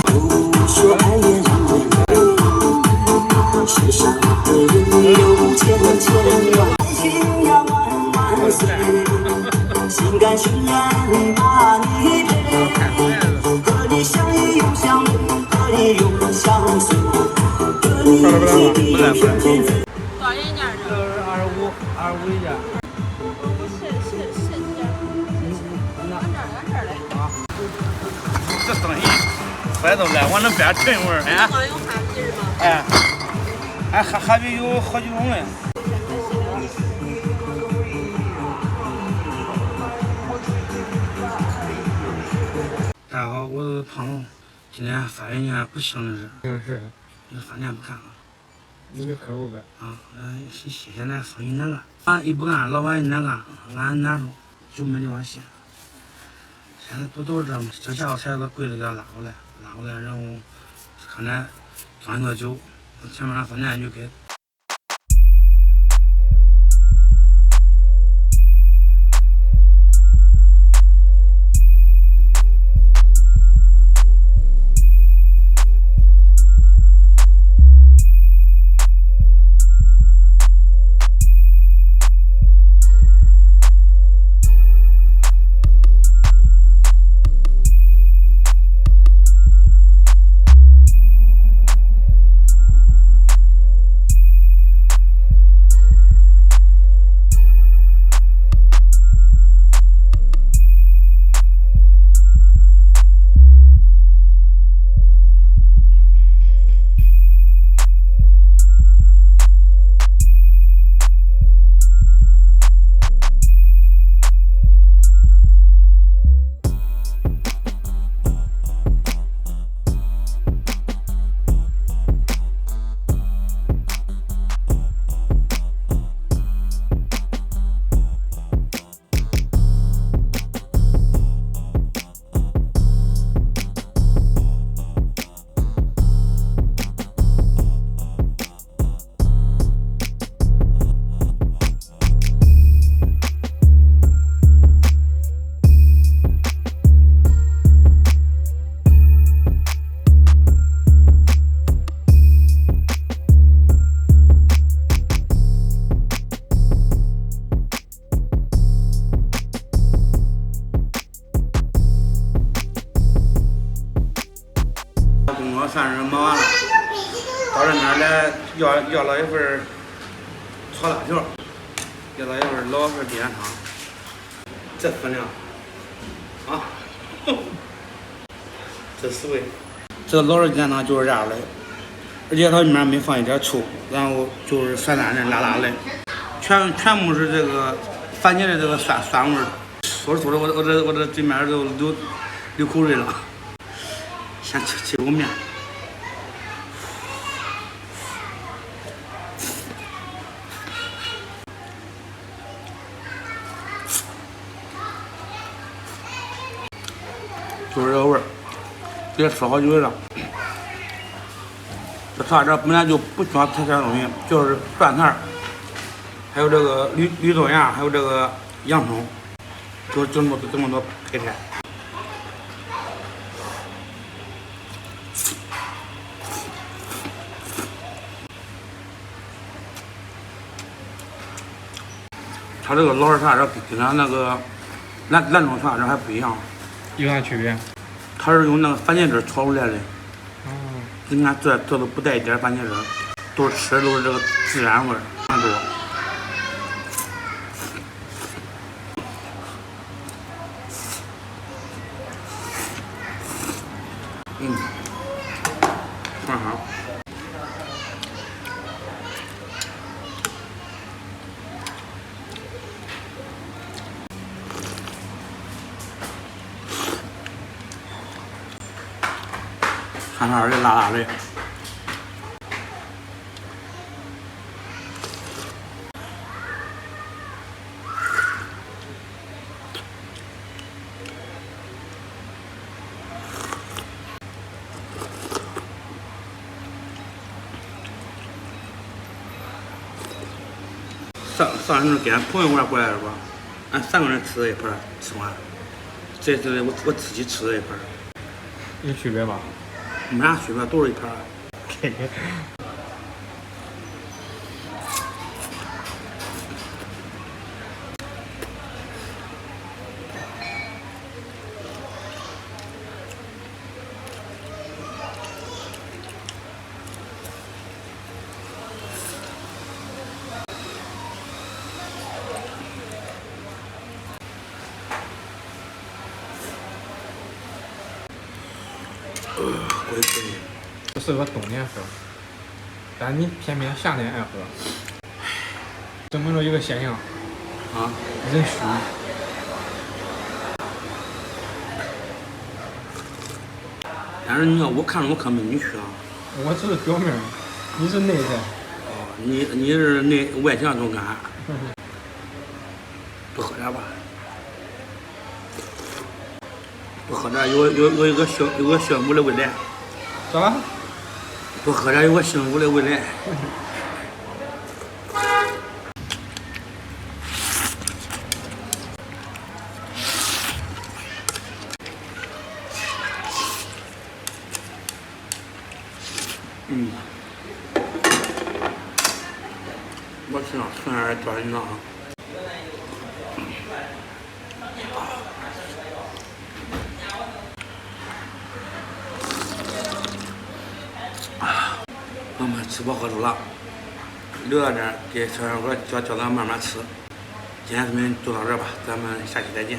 不说爱也让人累，世上的人有千万，心呀万万岁，心甘情愿把你陪，和你相依又相偎，和你永相随，和你一地偏偏飞。多少一件儿？这是25一件。这东西摆到了，往那边沉会儿，哎。有哈皮是吗？哎，俺哈皮有好几种嘞。大家好，我是胖龙。今天发现一件不幸的事。是。这饭店不干了。你给客户呗。啊，现在生意难干，俺一不干，老板一难干，俺难受，就没地方歇。现在不都是这吗？这下午才把柜子给他拉过来，然后看来装个酒，前面饭店就给。工作算是忙完了，到这那儿来要了一份炒辣条，要了一份老式鸡蛋汤，这分量啊，这实惠。这个老式鸡蛋汤就是这样的，而且它里面没放一点醋，然后就是酸酸的、辣辣的，全部是这个番茄的这个酸味儿。说着说着，我这嘴面都流口水了。先吃口面，就是这个味儿，也吃好几回了。这炒这本来就不需要太多东西，就是蒜苔，还有这个绿豆芽，还有这个洋葱，就这么多配菜。它这个老式茶这跟咱那个兰州茶这还不一样，有啥区别？它是用那个番茄汁炒出来的。哦。你看这都不带一点番茄汁，都吃的都是这个孜然味儿，很多。正好。看看这辣辣的，上次给俺朋友玩过来了吧？俺3个人吃的一盘吃完。这是我自己吃的一盘儿，有区别吧？没啥区别，都是一盘儿。贵贵。这适合冬天喝，但你偏偏夏天爱喝，证明了一个现象啊，人虚。但是你要我看着我可没你虚啊。我只是表面，你是内在。哦，你是内外强中干。多喝点吧。多喝点有一个幸福的未来。咋？多喝点有个幸福的未来。我身上存点胶原蛋白。我们吃饱喝足了，留到这儿给小小伙叫咱慢慢吃。今天视频就到这儿吧，咱们下期再见。